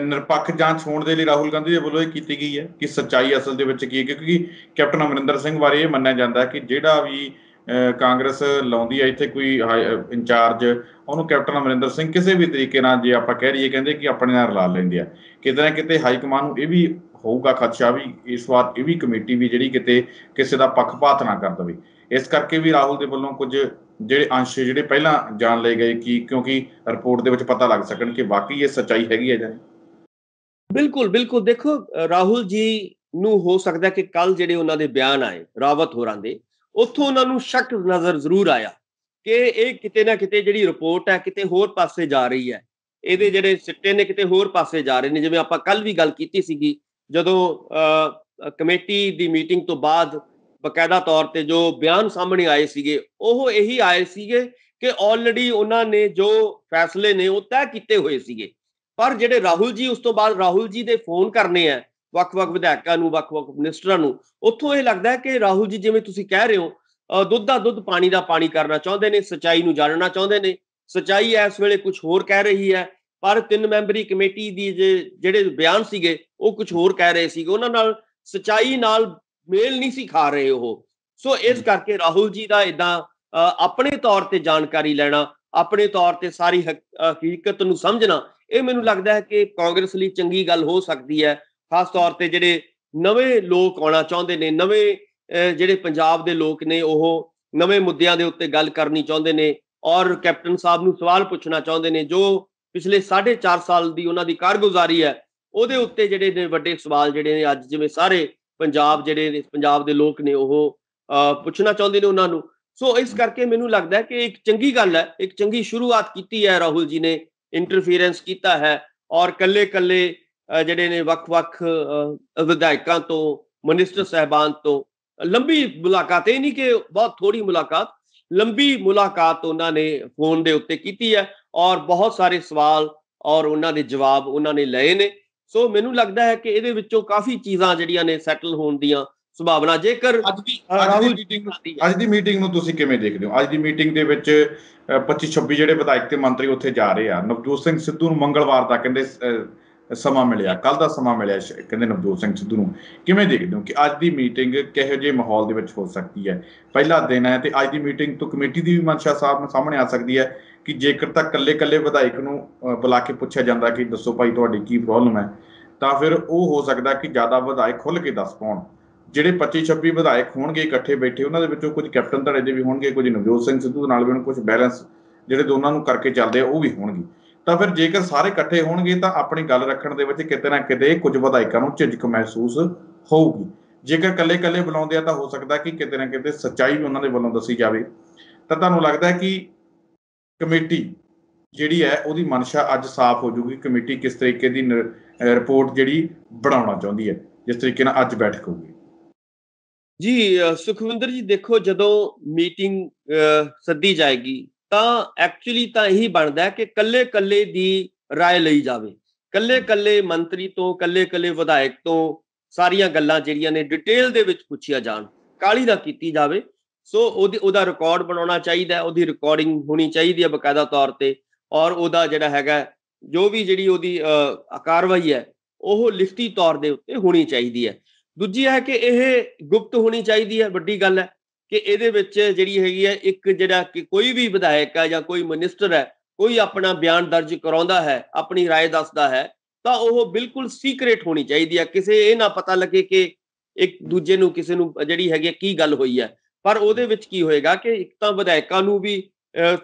ਨਿਰਪੱਖ ਜਾਂਚ ਹੋਣ ਦੇ ਲਈ ਰਾਹੁਲ ਗਾਂਧੀ ਦੇ ਵੱਲੋਂ ਇਹ ਕੀਤੀ ਗਈ ਹੈ ਕਿ ਸੱਚਾਈ ਅਸਲ ਦੇ ਵਿੱਚ ਕੀ ਹੈ? ਕਿਉਂਕਿ ਕੈਪਟਨ ਅਮਰਿੰਦਰ ਸਿੰਘ ਬਾਰੇ ਇਹ ਮੰਨਿਆ ਜਾਂਦਾ ਕਿ ਜਿਹੜਾ ਵੀ ਕਾਂਗਰਸ ਲਾਉਂਦੀ ਹੈ ਇੱਥੇ ਕੋਈ ਇੰਚਾਰਜ, ਉਹਨੂੰ ਕੈਪਟਨ ਅਮਰਿੰਦਰ ਸਿੰਘ ਕਿਸੇ ਵੀ ਤਰੀਕੇ ਨਾਲ, ਜੇ ਆਪਾਂ ਕਹਿ ਰਹੀਏ, ਕਹਿੰਦੇ ਕਿ ਆਪਣੇ ਨਾਲ ਰਲਾ ਲੈਂਦੇ ਆ। ਕਿਤੇ ਨਾ ਕਿਤੇ ਹਾਈਕਮਾਨ ਨੂੰ ਇਹ ਵੀ ਹੋਊਗਾ ਖਦਸ਼ਾ ਵੀ ਇਸ ਵਾਰ ਇਹ ਵੀ ਕਮੇਟੀ ਵੀ ਜਿਹੜੀ ਕਿਤੇ ਕਿਸੇ ਦਾ ਪੱਖਪਾਤ ਨਾ ਕਰ ਦੇਵੇ। ਇਸ ਕਰਕੇ ਵੀ ਰਾਹੁਲ ਦੇ ਵੱਲੋਂ ਕੁਝ ਜਿਹੜੇ ਅੰਸ਼ ਜਿਹੜੇ ਪਹਿਲਾਂ ਜਾਣ ਲਏ ਗਏ ਕਿ ਕਿਉਂਕਿ ਰਿਪੋਰਟ ਦੇ ਵਿੱਚ ਪਤਾ ਲੱਗ ਸਕਣ ਕਿ ਵਾਕਈ ਇਹ ਸੱਚਾਈ ਹੈਗੀ ਹੈ ਜਾਂ ਨਹੀਂ। ਬਿਲਕੁਲ ਬਿਲਕੁਲ, ਦੇਖੋ ਰਾਹੁਲ ਜੀ ਨੂੰ ਹੋ ਸਕਦਾ ਕਿ ਕੱਲ ਜਿਹੜੇ ਉਹਨਾਂ ਦੇ ਬਿਆਨ ਆਏ ਰਾਵਤ ਹੋਰਾਂ ਦੇ, ਉੱਥੋਂ ਉਹਨਾਂ ਨੂੰ ਸ਼ੱਕ ਨਜ਼ਰ ਜ਼ਰੂਰ ਆਇਆ ਕਿ ਇਹ ਕਿਤੇ ਨਾ ਕਿਤੇ ਜਿਹੜੀ ਰਿਪੋਰਟ ਹੈ ਕਿਤੇ ਹੋਰ ਪਾਸੇ ਜਾ ਰਹੀ ਹੈ, ਇਹਦੇ ਜਿਹੜੇ ਸਿੱਟੇ ਨੇ ਕਿਤੇ ਹੋਰ ਪਾਸੇ ਜਾ ਰਹੇ ਨੇ। ਜਿਵੇਂ ਆਪਾਂ ਕੱਲ ਵੀ ਗੱਲ ਕੀਤੀ ਸੀਗੀ, ਜਦੋਂ ਕਮੇਟੀ ਦੀ ਮੀਟਿੰਗ ਤੋਂ ਬਾਅਦ ਬਕਾਇਦਾ ਤੌਰ ਤੇ ਜੋ ਬਿਆਨ ਸਾਹਮਣੇ ਆਏ ਸੀਗੇ, ਉਹ ਇਹੀ ਆਏ ਸੀਗੇ ਕਿ ਆਲਰੇਡੀ ਉਹਨਾਂ ਨੇ ਜੋ ਫੈਸਲੇ ਨੇ ਉਹ ਤੈਅ ਕੀਤੇ ਹੋਏ ਸੀਗੇ। ਪਰ ਜਿਹੜੇ ਰਾਹੁਲ ਜੀ, ਉਸ ਤੋਂ ਬਾਅਦ ਰਾਹੁਲ ਜੀ ਦੇ ਫੋਨ ਕਰਨੇ ਆ ਵੱਖ-ਵੱਖ ਵਿਧਾਇਕਾਂ ਨੂੰ, ਵੱਖ-ਵੱਖ ਮਿਨਿਸਟਰਾਂ ਨੂੰ, ਉੱਥੋਂ ਇਹ ਲੱਗਦਾ ਹੈ ਕਿ ਰਾਹੁਲ ਜੀ, ਜਿਵੇਂ ਤੁਸੀਂ ਕਹਿ ਰਹੇ ਹੋ, ਦੁੱਧ ਦਾ ਦੁੱਧ ਪਾਣੀ ਦਾ ਪਾਣੀ ਕਰਨਾ ਚਾਹੁੰਦੇ ਨੇ, ਸੱਚਾਈ ਨੂੰ ਜਾਣਨਾ ਚਾਹੁੰਦੇ ਨੇ। ਸੱਚਾਈ ਇਸ ਵੇਲੇ ਕੁਝ ਹੋਰ ਕਹਿ ਰਹੀ ਹੈ, ਪਰ 3 ਮੈਂਬਰੀ ਕਮੇਟੀ ਦੀ ਜਿਹੜੇ ਬਿਆਨ ਸੀਗੇ ਉਹ ਕੁਝ ਹੋਰ ਕਹਿ ਰਹੇ ਸੀਗੇ, ਉਹਨਾਂ ਨਾਲ ਸੱਚਾਈ ਨਾਲ ਮੇਲ ਨਹੀਂ ਸੀ ਖਾ ਰਹੇ ਉਹ। ਸੋ ਇਸ ਕਰਕੇ ਰਾਹੁਲ ਜੀ ਦਾ ਏਦਾਂ ਆਪਣੇ ਤੌਰ ਤੇ ਜਾਣਕਾਰੀ ਲੈਣਾ ਆਪਣੇ ਤੌਰ ਤੇ ਸਾਰੀ ਹਕੀਕਤ ਨੂੰ ਸਮਝਣਾ, ਇਹ ਮੈਨੂੰ ਲੱਗਦਾ ਹੈ ਕਿ ਕਾਂਗਰਸ ਲਈ ਚੰਗੀ ਗੱਲ ਹੋ ਸਕਦੀ ਹੈ। ਖਾਸ ਤੌਰ ਤੇ ਜਿਹੜੇ ਨਵੇਂ ਲੋਕ ਆਉਣਾ ਚਾਹੁੰਦੇ ਨੇ, ਨਵੇਂ ਜਿਹੜੇ ਪੰਜਾਬ ਦੇ ਲੋਕ ਨੇ, ਉਹ ਨਵੇਂ ਮੁੱਦਿਆਂ ਦੇ ਉੱਤੇ ਗੱਲ ਕਰਨੀ ਚਾਹੁੰਦੇ ਨੇ ਔਰ ਕੈਪਟਨ ਸਾਹਿਬ ਨੂੰ ਸਵਾਲ ਪੁੱਛਣਾ ਚਾਹੁੰਦੇ ਨੇ। ਜੋ ਪਿਛਲੇ 4.5 ਸਾਲ ਦੀ ਉਹਨਾਂ ਦੀ ਕਾਰਗੁਜ਼ਾਰੀ ਹੈ, ਉਹਦੇ ਉੱਤੇ ਜਿਹੜੇ ਨੇ ਵੱਡੇ ਸਵਾਲ ਜਿਹੜੇ ਨੇ ਅੱਜ ਜਿਵੇਂ ਸਾਰੇ ਪੰਜਾਬ ਦੇ ਲੋਕ ਨੇ ਉਹ ਪੁੱਛਣਾ ਚਾਹੁੰਦੇ ਨੇ ਉਹਨਾਂ ਨੂੰ। ਸੋ ਇਸ ਕਰਕੇ ਮੈਨੂੰ ਲੱਗਦਾ ਹੈ ਕਿ ਇੱਕ ਚੰਗੀ ਗੱਲ ਹੈ, ਇੱਕ ਚੰਗੀ ਸ਼ੁਰੂਆਤ ਕੀਤੀ ਹੈ ਰਾਹੁਲ ਜੀ ਨੇ, ਇੰਟਰਫੀਰੈਂਸ ਕੀਤਾ ਹੈ ਔਰ ਕੱਲੇ ਜਿਹੜੇ ਨੇ ਵੱਖ-ਵੱਖ ਵਿਧਾਇਕਾਂ ਤੋਂ, ਮਿਨਿਸਟਰ ਸਾਹਿਬਾਨ ਤੋਂ ਲੰਬੀ ਮੁਲਾਕਾਤ, ਇਹ ਨਹੀਂ ਕਿ ਬਹੁਤ ਥੋੜੀ ਮੁਲਾਕਾਤ, ਲੰਬੀ ਮੁਲਾਕਾਤ ਉਹਨਾਂ ਨੇ ਫੋਨ ਦੇ ਉੱਤੇ ਕੀਤੀ ਹੈ ਔਰ ਬਹੁਤ ਸਾਰੇ ਸਵਾਲ ਔਰ ਉਹਨਾਂ ਦੇ ਜਵਾਬ ਉਹਨਾਂ ਨੇ ਲਏ ਨੇ। ਸੋ ਮੈਨੂੰ ਲੱਗਦਾ ਹੈ ਕਿ ਇਹਦੇ ਵਿੱਚੋਂ ਕਾਫੀ ਚੀਜ਼ਾਂ ਜਿਹੜੀਆਂ ਨੇ ਸੈਟਲ ਹੋਣ ਦੀਆਂ ਸੰਭਾਵਨਾ, ਜੇਕਰ ਅੱਜ ਦੀ ਮੀਟਿੰਗ ਨੂੰ ਤੁਸੀਂ ਕਿਵੇਂ ਦੇਖਦੇ ਹੋ? ਅੱਜ ਦੀ ਮੀਟਿੰਗ ਦੇ ਵਿੱਚ 25-26 ਜਿਹੜੇ ਵਿਧਾਇਕ ਤੇ ਮੰਤਰੀ ਉੱਥੇ ਜਾ ਰਹੇ ਆ। ਨਵਜੋਤ ਸਿੰਘ ਸਿੱਧੂ ਨੂੰ ਮੰਗਲਵਾਰ ਦਾ ਕਹਿੰਦੇ ਸਮਾਂ ਮਿਲਿਆ, ਕੱਲ ਦਾ ਸਮਾਂ ਮਿਲਿਆ ਕਹਿੰਦੇ ਨਵਜੋਤ ਸਿੰਘ ਸਿੱਧੂ ਨੂੰ। ਕਿਵੇਂ ਦੇਖਦੇ ਹੋ ਕਿ ਅੱਜ ਦੀ ਮੀਟਿੰਗ ਕਿਹੋ ਜਿਹੇ ਮਾਹੌਲ ਦੇ ਵਿੱਚ ਹੋ ਸਕਦੀ ਹੈ? ਪਹਿਲਾ ਦਿਨ ਹੈ ਤੇ ਅੱਜ ਦੀ ਮੀਟਿੰਗ ਤੋਂ ਕਮੇਟੀ ਦੀ ਵੀ ਮਨਸ਼ਾ ਸਾਹਿਬ ਨੂੰ ਸਾਹਮਣੇ ਆ ਸਕਦੀ ਹੈ ਕਿ ਜੇਕਰ ਤਾਂ ਕੱਲੇ ਵਿਧਾਇਕ ਨੂੰ ਬੁਲਾ ਕੇ ਪੁੱਛਿਆ ਜਾਂਦਾ ਕਿ ਦੱਸੋ ਭਾਈ ਤੁਹਾਡੀ ਕੀ ਪ੍ਰੋਬਲਮ ਹੈ, ਤਾਂ ਫਿਰ ਉਹ ਹੋ ਸਕਦਾ ਕਿ ਜ਼ਿਆਦਾ ਵਿਧਾਇਕ ਖੁੱਲ੍ਹ ਕੇ ਦੱਸ ਪਾਉਣ। ਜਿਹੜੇ 25-26 ਵਿਧਾਇਕ ਹੋਣਗੇ ਇਕੱਠੇ ਬੈਠੇ, ਉਹਨਾਂ ਦੇ ਵਿੱਚੋਂ ਕੁਝ ਕੈਪਟਨ ਧੜੇ ਦੇ ਵੀ ਹੋਣਗੇ, ਕੁਝ ਨਵਜੋਤ ਸਿੰਘ ਸਿੱਧੂ ਨਾਲ ਵੀ, ਕੁਝ ਬੈਲੈਂਸ ਜਿਹੜੇ ਦੋਨਾਂ ਨੂੰ ਕਰਕੇ ਚੱਲਦੇ ਆ ਉਹ ਵੀ ਹੋਣਗੇ। ਤਾਂ ਫਿਰ ਜੇਕਰ ਸਾਰੇ ਇਕੱਠੇ ਹੋਣਗੇ ਤਾਂ ਆਪਣੀ ਗੱਲ ਰੱਖਣ ਦੇ ਵਿੱਚ ਕਿਤੇ ਨਾ ਕਿਤੇ ਕੁਝ ਵਿਧਾਇਕਾਂ ਨੂੰ ਝਿਜਕ ਮਹਿਸੂਸ ਹੋਊਗੀ। ਜੇਕਰ ਕੱਲੇ ਬੁਲਾਉਂਦੇ ਆ ਤਾਂ ਹੋ ਸਕਦਾ ਕਿ ਕਿਤੇ ਨਾ ਕਿਤੇ ਸੱਚਾਈ ਵੀ ਉਹਨਾਂ ਦੇ ਵੱਲੋਂ ਦੱਸੀ ਜਾਵੇ। ਤਾਂ ਤੁਹਾਨੂੰ ਲੱਗਦਾ ਕਿ ਕਮੇਟੀ ਜਿਹੜੀ ਹੈ ਉਹਦੀ ਮਨਸ਼ਾ ਅੱਜ ਸਾਫ਼ ਹੋ ਜਾਊਗੀ? ਕਮੇਟੀ ਕਿਸ ਤਰੀਕੇ ਦੀ ਰਿਪੋਰਟ ਜਿਹੜੀ ਬਣਾਉਣਾ ਚਾਹੁੰਦੀ ਹੈ ਜਿਸ ਤਰੀਕੇ ਨਾਲ ਅੱਜ ਬੈਠਕ ਹੋਊਗੀ? ਜੀ ਸੁਖਵਿੰਦਰ ਜੀ, ਦੇਖੋ ਜਦੋਂ ਮੀਟਿੰਗ ਸੱਦੀ ਜਾਏਗੀ ਤਾਂ ਐਕਚੁਅਲੀ ਤਾਂ ਇਹੀ ਬਣਦਾ ਹੈ ਕਿ ਕੱਲੇ ਦੀ ਰਾਏ ਲਈ ਜਾਵੇ, ਕੱਲੇ ਮੰਤਰੀ ਤੋਂ, ਕੱਲੇ ਵਿਧਾਇਕ ਤੋਂ ਸਾਰੀਆਂ ਗੱਲਾਂ ਜਿਹੜੀਆਂ ਨੇ ਡਿਟੇਲ ਦੇ ਵਿੱਚ ਪੁੱਛੀਆਂ ਜਾਣ, ਕਾਹਲੀ ਨਾ ਕੀਤੀ ਜਾਵੇ। ਸੋ ਉਹਦਾ ਰਿਕਾਰਡ ਬਣਾਉਣਾ ਚਾਹੀਦਾ, ਉਹਦੀ ਰਿਕਾਰਡਿੰਗ ਹੋਣੀ ਚਾਹੀਦੀ ਹੈ ਬਕਾਇਦਾ ਤੌਰ ਤੇ, ਔਰ ਉਹਦਾ ਜਿਹੜਾ ਹੈਗਾ ਜੋ ਵੀ ਜਿਹੜੀ ਉਹਦੀ ਕਾਰਵਾਈ ਹੈ ਉਹ ਲਿਖਤੀ ਤੌਰ ਦੇ ਉੱਤੇ ਹੋਣੀ ਚਾਹੀਦੀ ਹੈ। ਦੂਜੀ ਹੈ ਕਿ ਇਹ ਗੁਪਤ ਹੋਣੀ ਚਾਹੀਦੀ ਹੈ। ਵੱਡੀ ਗੱਲ ਹੈ ਕਿ ਇਹਦੇ ਵਿੱਚ ਜਿਹੜੀ ਹੈਗੀ ਹੈ ਇੱਕ ਜਿਹੜਾ ਕਿ ਕੋਈ ਵੀ ਵਿਧਾਇਕ ਹੈ ਜਾਂ ਕੋਈ ਮਿਨਿਸਟਰ ਹੈ, ਕੋਈ ਆਪਣਾ ਬਿਆਨ ਦਰਜ ਕਰਾਉਂਦਾ ਹੈ, ਆਪਣੀ ਰਾਏ ਦੱਸਦਾ ਹੈ, ਤਾਂ ਉਹ ਬਿਲਕੁਲ ਸੀਕ੍ਰੇਟ ਹੋਣੀ ਚਾਹੀਦੀ ਹੈ। ਕਿਸੇ ਇਹ ਨਾ ਪਤਾ ਲੱਗੇ ਕਿ ਇੱਕ ਦੂਜੇ ਨੂੰ ਕਿਸੇ ਨੂੰ ਜਿਹੜੀ ਹੈਗੀ ਕੀ ਗੱਲ ਹੋਈ ਹੈ। ਪਰ ਉਹਦੇ ਵਿੱਚ ਕੀ ਹੋਏਗਾ ਕਿ ਇੱਕ ਤਾਂ ਵਿਧਾਇਕਾਂ ਨੂੰ ਵੀ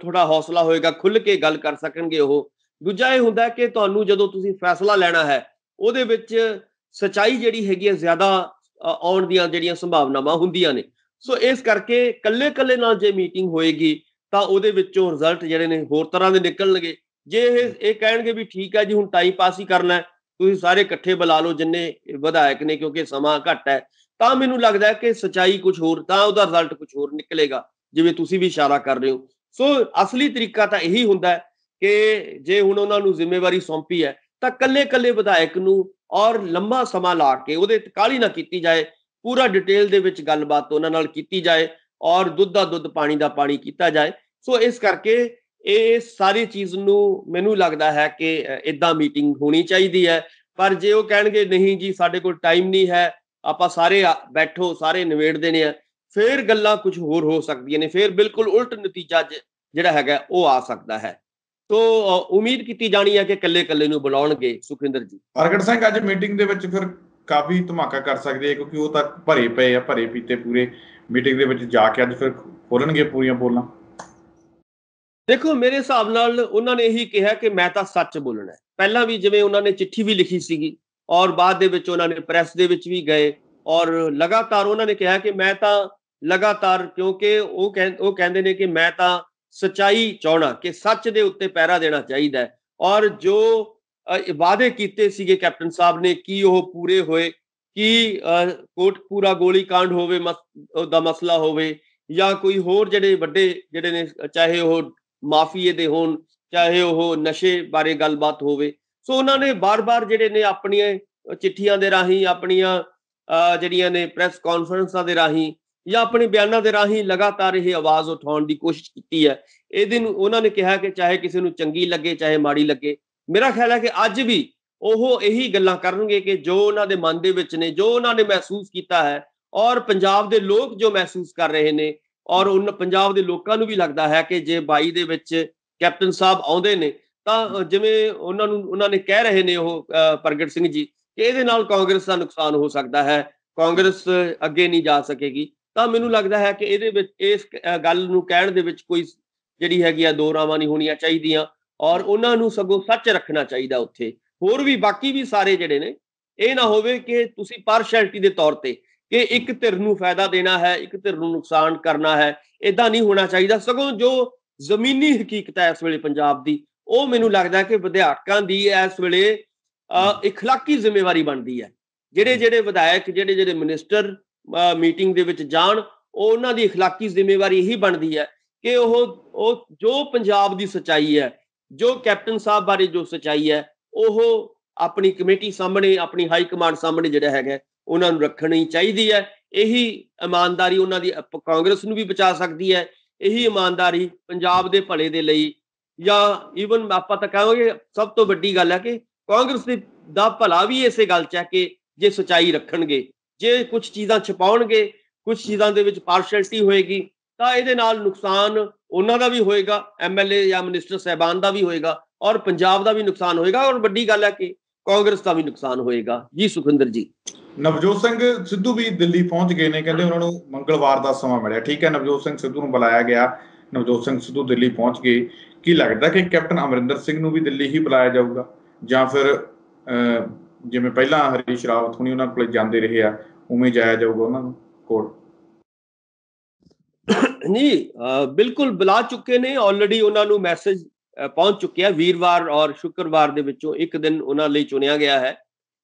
ਥੋੜਾ ਹੌਸਲਾ ਹੋਏਗਾ, ਖੁੱਲ੍ਹ ਕੇ ਗੱਲ ਕਰ ਸਕਣਗੇ ਉਹ। ਦੂਜਾ ਇਹ ਹੁੰਦਾ ਕਿ ਤੁਹਾਨੂੰ ਜਦੋਂ ਤੁਸੀਂ ਫੈਸਲਾ ਲੈਣਾ ਹੈ ਉਹਦੇ ਵਿੱਚ ਸੱਚਾਈ ਜਿਹੜੀ ਹੈਗੀ ਹੈ ਜ਼ਿਆਦਾ ਆਉਣ ਦੀਆਂ ਜਿਹੜੀਆਂ ਸੰਭਾਵਨਾਵਾਂ ਹੁੰਦੀਆਂ ਨੇ। ਸੋ ਇਸ ਕਰਕੇ ਕੱਲੇ ਨਾਲ ਜੇ ਮੀਟਿੰਗ ਹੋਏਗੀ ਤਾਂ ਉਹਦੇ ਵਿੱਚੋਂ ਰਿਜ਼ਲਟ ਜਿਹੜੇ ਨੇ ਹੋਰ ਤਰ੍ਹਾਂ ਦੇ ਨਿਕਲਣਗੇ। ਜੇ ਇਹ ਕਹਿਣਗੇ ਵੀ ਠੀਕ ਹੈ ਜੀ ਹੁਣ ਟਾਈਮ ਪਾਸ ਹੀ ਕਰਨਾ, ਤੁਸੀਂ ਸਾਰੇ ਇਕੱਠੇ ਬੁਲਾ ਲਓ ਜਿੰਨੇ ਵਿਧਾਇਕ ਨੇ ਕਿਉਂਕਿ ਸਮਾਂ ਘੱਟ ਹੈ, ਤਾਂ ਮੈਨੂੰ ਲੱਗਦਾ ਹੈ ਕਿ ਸੱਚਾਈ ਕੁਝ ਹੋਰ, ਤਾਂ ਉਹਦਾ ਰਿਜ਼ਲਟ ਕੁਝ ਹੋਰ ਨਿਕਲੇਗਾ, ਜਿਵੇਂ ਤੁਸੀਂ ਵੀ ਇਸ਼ਾਰਾ ਕਰ ਰਹੇ ਹੋ। ਸੋ ਅਸਲੀ ਤਰੀਕਾ ਤਾਂ ਇਹੀ ਹੁੰਦਾ ਹੈ ਕਿ ਜੇ ਹੁਣ ਉਹਨਾਂ ਨੂੰ ਜ਼ਿੰਮੇਵਾਰੀ ਸੌਂਪੀ ਹੈ ਤਾਂ ਕੱਲੇ ਵਿਧਾਇਕ ਨੂੰ ਔਰ ਲੰਬਾ ਸਮਾਂ ਲਾ ਕੇ ਉਹਦੇ ਕਾਹਲੀ ਨਾ ਕੀਤੀ ਜਾਏ, ਪੂਰਾ ਡਿਟੇਲ ਦੇ ਵਿੱਚ ਗੱਲਬਾਤ ਉਹਨਾਂ ਨਾਲ ਕੀਤੀ ਜਾਏ ਔਰ ਦੁੱਧ ਦਾ ਦੁੱਧ, ਪਾਣੀ ਦਾ ਪਾਣੀ ਕੀਤਾ ਜਾਏ। ਸੋ ਇਸ ਕਰਕੇ ਇਹ ਸਾਰੀ ਚੀਜ਼ ਨੂੰ ਮੈਨੂੰ ਲੱਗਦਾ ਹੈ ਕਿ ਇੱਦਾਂ ਮੀਟਿੰਗ ਹੋਣੀ ਚਾਹੀਦੀ ਹੈ। ਪਰ ਜੇ ਉਹ ਕਹਿਣਗੇ ਨਹੀਂ ਜੀ ਸਾਡੇ ਕੋਲ ਟਾਈਮ ਨਹੀਂ ਹੈ, ਆਪਾਂ ਸਾਰੇ ਬੈਠੋ, ਸਾਰੇ ਨਿਬੇੜ ਦੇਣੇ ਆ, ਫਿਰ ਗੱਲਾਂ ਕੁਝ ਹੋਰ ਹੋ ਸਕਦੀਆਂ ਨੇ, ਫਿਰ ਬਿਲਕੁਲ ਉਲਟ ਨਤੀਜਾ ਜਿਹੜਾ ਹੈਗਾ ਉਹ ਆ ਸਕਦਾ ਹੈ। ਤੋ ਉਮੀਦ ਕੀਤੀ ਜਾਣੀ ਹੈ ਕਿ ਕੱਲੇ ਨੂੰ ਬੁਲਾਉਣਗੇ ਸੁਖਵਿੰਦਰ ਜੀ। ਪ੍ਰਗਟ ਸਿੰਘ, ਅੱਜ ਮੀਟਿੰਗ ਦੇ ਵਿੱਚ ਫਿਰ ਕਾਫੀ ਧਮਾਕਾ ਕਰ ਸਕਦੇ ਆ ਕਿਉਂਕਿ ਉਹ ਤਾਂ ਭਰੇ ਪਏ ਆ, ਭਰੇ ਪੀਤੇ ਪੂਰੇ ਮੀਟਿੰਗ ਦੇ ਵਿੱਚ ਜਾ ਕੇ ਅੱਜ ਫਿਰ ਖੋਲਣਗੇ ਪੂਰੀਆਂ ਬੋਲਾਂ। ਦੇਖੋ ਮੇਰੇ ਹਿਸਾਬ ਨਾਲ ਉਹਨਾਂ ਨੇ ਇਹੀ ਕਿਹਾ ਕਿ ਮੈਂ ਤਾਂ ਸੱਚ ਬੋਲਣਾ ਹੈ। ਪਹਿਲਾਂ ਵੀ ਜਿਵੇਂ ਉਹਨਾਂ ਨੇ ਚਿੱਠੀ ਵੀ ਲਿਖੀ ਸੀਗੀ ਔਰ ਬਾਅਦ ਦੇ ਵਿੱਚ ਉਹਨਾਂ ਨੇ ਪ੍ਰੈਸ ਦੇ ਵਿੱਚ ਵੀ ਗਏ ਔਰ ਲਗਾਤਾਰ ਉਹਨਾਂ ਨੇ ਕਿਹਾ ਕਿ ਮੈਂ ਤਾਂ ਲਗਾਤਾਰ, ਕਿਉਂਕਿ ਉਹ ਕਹਿੰਦੇ ਨੇ ਕਿ ਮੈਂ ਤਾਂ ਸੱਚਾਈ ਚਾਹਣਾ, ਕਿ ਸੱਚ ਦੇ ਉੱਤੇ ਪਹਿਰਾ ਦੇਣਾ ਚਾਹੀਦਾ ਹੈ ਔਰ ਜੋ ਵਾਅਦੇ ਕੀਤੇ ਸੀਗੇ ਕੈਪਟਨ ਸਾਹਿਬ ਨੇ ਕੀ ਉਹ ਪੂਰੇ ਹੋਏ, ਕਿ ਕੋਟਕਪੂਰਾ ਗੋਲੀकांड ਹੋਵੇ ਦਾ ਮਸਲਾ ਹੋਵੇ ਜਾਂ ਕੋਈ ਹੋਰ ਜਿਹੜੇ ਵੱਡੇ ਜਿਹੜੇ ਨੇ, ਚਾਹੇ ਉਹ ਮਾਫੀਏ ਦੇ ਹੋਣ, ਚਾਹੇ ਉਹ ਨਸ਼ੇ ਬਾਰੇ ਗੱਲਬਾਤ ਹੋਵੇ। ਸੋ ਉਹਨਾਂ ਨੇ ਬਾਰ-ਬਾਰ ਜਿਹੜੇ ਨੇ ਆਪਣੀਆਂ ਚਿੱਠੀਆਂ ਦੇ ਰਾਹੀਂ, ਆਪਣੀਆਂ ਜਿਹੜੀਆਂ ਨੇ ਪ੍ਰੈਸ ਕਾਨਫਰੰਸਾਂ ਦੇ ਰਾਹੀਂ ਜਾਂ ਆਪਣੇ ਬਿਆਨਾਂ ਦੇ ਰਾਹੀਂ ਲਗਾਤਾਰ ਇਹ ਆਵਾਜ਼ ਉਠਾਉਣ ਦੀ ਕੋਸ਼ਿਸ਼ ਕੀਤੀ ਹੈ। ਇਹ ਦਿਨ ਉਹਨਾਂ ਨੇ ਕਿਹਾ ਕਿ ਚਾਹੇ ਕਿਸੇ ਨੂੰ ਚੰਗੀ ਲੱਗੇ ਚਾਹੇ ਮਾੜੀ ਲੱਗੇ, ਮੇਰਾ ਖਿਆਲ ਹੈ ਕਿ ਅੱਜ ਵੀ ਉਹ ਇਹੀ ਗੱਲਾਂ ਕਰਨਗੇ ਕਿ ਜੋ ਉਹਨਾਂ ਦੇ ਮਨ ਦੇ ਵਿੱਚ ਨੇ, ਜੋ ਉਹਨਾਂ ਨੇ ਮਹਿਸੂਸ ਕੀਤਾ ਹੈ ਔਰ ਪੰਜਾਬ ਦੇ ਲੋਕ ਜੋ ਮਹਿਸੂਸ ਕਰ ਰਹੇ ਨੇ, ਔਰ ਉਹਨਾਂ ਪੰਜਾਬ ਦੇ ਲੋਕਾਂ ਨੂੰ ਵੀ ਲੱਗਦਾ ਹੈ ਕਿ ਜੇ 22 ਦੇ ਵਿੱਚ ਕੈਪਟਨ ਸਾਹਿਬ ਆਉਂਦੇ ਨੇ ਤਾਂ ਜਿਵੇਂ ਉਹਨਾਂ ਨੇ ਕਹਿ ਰਹੇ ਨੇ ਉਹ ਪ੍ਰਗਟ ਸਿੰਘ ਜੀ ਕਿ ਇਹਦੇ ਨਾਲ ਕਾਂਗਰਸ ਦਾ ਨੁਕਸਾਨ ਹੋ ਸਕਦਾ ਹੈ, ਕਾਂਗਰਸ ਅੱਗੇ ਨਹੀਂ ਜਾ ਸਕੇਗੀ। ਤਾਂ ਮੈਨੂੰ ਲੱਗਦਾ ਹੈ ਕਿ ਇਹਦੇ ਵਿੱਚ ਇਸ ਗੱਲ ਨੂੰ ਕਹਿਣ ਦੇ ਵਿੱਚ ਕੋਈ ਜਿਹੜੀ ਹੈਗੀ ਆ ਦੋ ਰਾਵਾਂ ਨਹੀਂ ਹੋਣੀਆਂ ਚਾਹੀਦੀਆਂ, ਔਰ ਉਹਨਾਂ ਨੂੰ ਸਗੋਂ ਸੱਚ ਰੱਖਣਾ ਚਾਹੀਦਾ। ਉੱਥੇ ਹੋਰ ਵੀ ਬਾਕੀ ਵੀ ਸਾਰੇ ਜਿਹੜੇ ਨੇ, ਇਹ ਨਾ ਹੋਵੇ ਕਿ ਤੁਸੀਂ ਪਾਰਸ਼ੈਲਿਟੀ ਦੇ ਤੌਰ ਤੇ ਕਿ ਇੱਕ ਧਿਰ ਨੂੰ ਫਾਇਦਾ ਦੇਣਾ ਹੈ, ਇੱਕ ਧਿਰ ਨੂੰ ਨੁਕਸਾਨ ਕਰਨਾ ਹੈ, ਏਦਾਂ ਨਹੀਂ ਹੋਣਾ ਚਾਹੀਦਾ। ਸਗੋਂ ਜੋ ਜ਼ਮੀਨੀ ਹਕੀਕਤ ਹੈ ਇਸ ਵੇਲੇ ਪੰਜਾਬ ਦੀ, ਉਹ ਮੈਨੂੰ ਲੱਗਦਾ ਕਿ ਵਿਧਾਇਕਾਂ ਦੀ ਇਸ ਵੇਲੇ ਇਖਲਾਕੀ ਜ਼ਿੰਮੇਵਾਰੀ ਬਣਦੀ ਹੈ। ਜਿਹੜੇ ਵਿਧਾਇਕ, ਜਿਹੜੇ ਮਿਨਿਸਟਰ ਮੀਟਿੰਗ ਦੇ ਵਿੱਚ ਜਾਣ, ਉਹਨਾਂ ਦੀ ਇਖਲਾਕੀ ਜ਼ਿੰਮੇਵਾਰੀ ਇਹੀ ਬਣਦੀ ਹੈ ਕਿ ਉਹ ਜੋ ਪੰਜਾਬ ਦੀ ਸੱਚਾਈ ਹੈ, ਜੋ ਕੈਪਟਨ ਸਾਹਿਬ ਬਾਰੇ ਜੋ ਸੱਚਾਈ ਹੈ, ਉਹ ਆਪਣੀ ਕਮੇਟੀ ਸਾਹਮਣੇ, ਆਪਣੀ ਹਾਈ ਕਮਾਂਡ ਸਾਹਮਣੇ ਜਿਹੜਾ ਹੈਗਾ ਉਹਨਾਂ ਨੂੰ ਰੱਖਣੀ ਚਾਹੀਦੀ ਹੈ। ਇਹੀ ਇਮਾਨਦਾਰੀ ਉਹਨਾਂ ਦੀ ਕਾਂਗਰਸ ਨੂੰ ਵੀ ਬਚਾ ਸਕਦੀ ਹੈ। ਇਹੀ ਇਮਾਨਦਾਰੀ ਪੰਜਾਬ ਦੇ ਭਲੇ ਦੇ ਲਈ, ਜਾਂ ਈਵਨ ਆਪਾਂ ਤਾਂ ਕਹਾਂਗੇ ਸਭ ਤੋਂ ਵੱਡੀ ਗੱਲ ਹੈ ਕਿ ਕਾਂਗਰਸ ਦਾ ਭਲਾ ਵੀ ਇਸੇ ਗੱਲ 'ਚ ਹੈ ਕਿ ਜੇ ਸੱਚਾਈ ਰੱਖਣਗੇ, ਜੇ ਕੁਛ ਚੀਜ਼ਾਂ ਛੁਪਾਉਣਗੇ, ਕੁਛ ਚੀਜ਼ਾਂ ਦੇ ਵਿੱਚ ਪਾਰਸ਼ੈਲਿਟੀ ਹੋਏਗੀ, ਤਾਂ ਇਹਦੇ ਨਾਲ ਨੁਕਸਾਨ ਉਹਨਾਂ ਦਾ ਵੀ ਹੋਏਗਾ, MLA ਜਾਂ ਮਿਨਿਸਟਰ ਸਾਹਿਬਾਨ ਦਾ ਵੀ ਹੋਏਗਾ, ਔਰ ਪੰਜਾਬ ਦਾ ਵੀ ਨੁਕਸਾਨ ਹੋਏਗਾ, ਔਰ ਵੱਡੀ ਗੱਲ ਹੈ ਕਿ ਕਾਂਗਰਸ ਦਾ ਵੀ ਨੁਕਸਾਨ ਹੋਏਗਾ। ਜੀ ਸੁਖਵਿੰਦਰ ਜੀ। ਨਵਜੋਤ ਸਿੰਘ ਸਿੱਧੂ ਵੀ ਦਿੱਲੀ ਪਹੁੰਚ ਗਏ ਨੇ, ਕਹਿੰਦੇ ਉਹਨਾਂ ਨੂੰ ਮੰਗਲਵਾਰ ਦਾ ਸਮਾਂ ਮਿਲਿਆ। ਠੀਕ ਹੈ, ਨਵਜੋਤ ਸਿੰਘ ਸਿੱਧੂ ਨੂੰ ਬੁਲਾਇਆ ਗਿਆ, ਨਵਜੋਤ ਸਿੰਘ ਸਿੱਧੂ ਦਿੱਲੀ ਪਹੁੰਚ ਗਏ। ਕੀ ਲੱਗਦਾ ਕਿ ਕੈਪਟਨ ਅਮਰਿੰਦਰ ਸਿੰਘ ਨੂੰ ਵੀ ਦਿੱਲੀ ਹੀ ਬੁਲਾਇਆ ਜਾਊਗਾ, ਜਾਂ ਫਿਰ ਜਿਵੇਂ ਪਹਿਲਾਂ ਹਰੀਸ਼ ਰਾਵਤ ਹੁਣੀ ਉਹਨਾਂ ਕੋਲ ਜਾਂਦੇ ਰਹੇ ਆ, ਉਵੇਂ ਜਾਇਆ ਜਾਊਗਾ ਉਹਨਾਂ ਨੂੰ ਕੋਲ? ਨਹੀਂ, ਬਿਲਕੁਲ ਬੁਲਾ ਚੁੱਕੇ ਨੇ ਆਲਰੇਡੀ, ਉਹਨਾਂ ਨੂੰ ਮੈਸੇਜ ਪਹੁੰਚ ਚੁੱਕਿਆ। ਵੀਰਵਾਰ ਔਰ ਸ਼ੁੱਕਰਵਾਰ ਦੇ ਵਿੱਚੋਂ ਇੱਕ ਦਿਨ ਉਹਨਾਂ ਲਈ ਚੁਣਿਆ ਗਿਆ ਹੈ,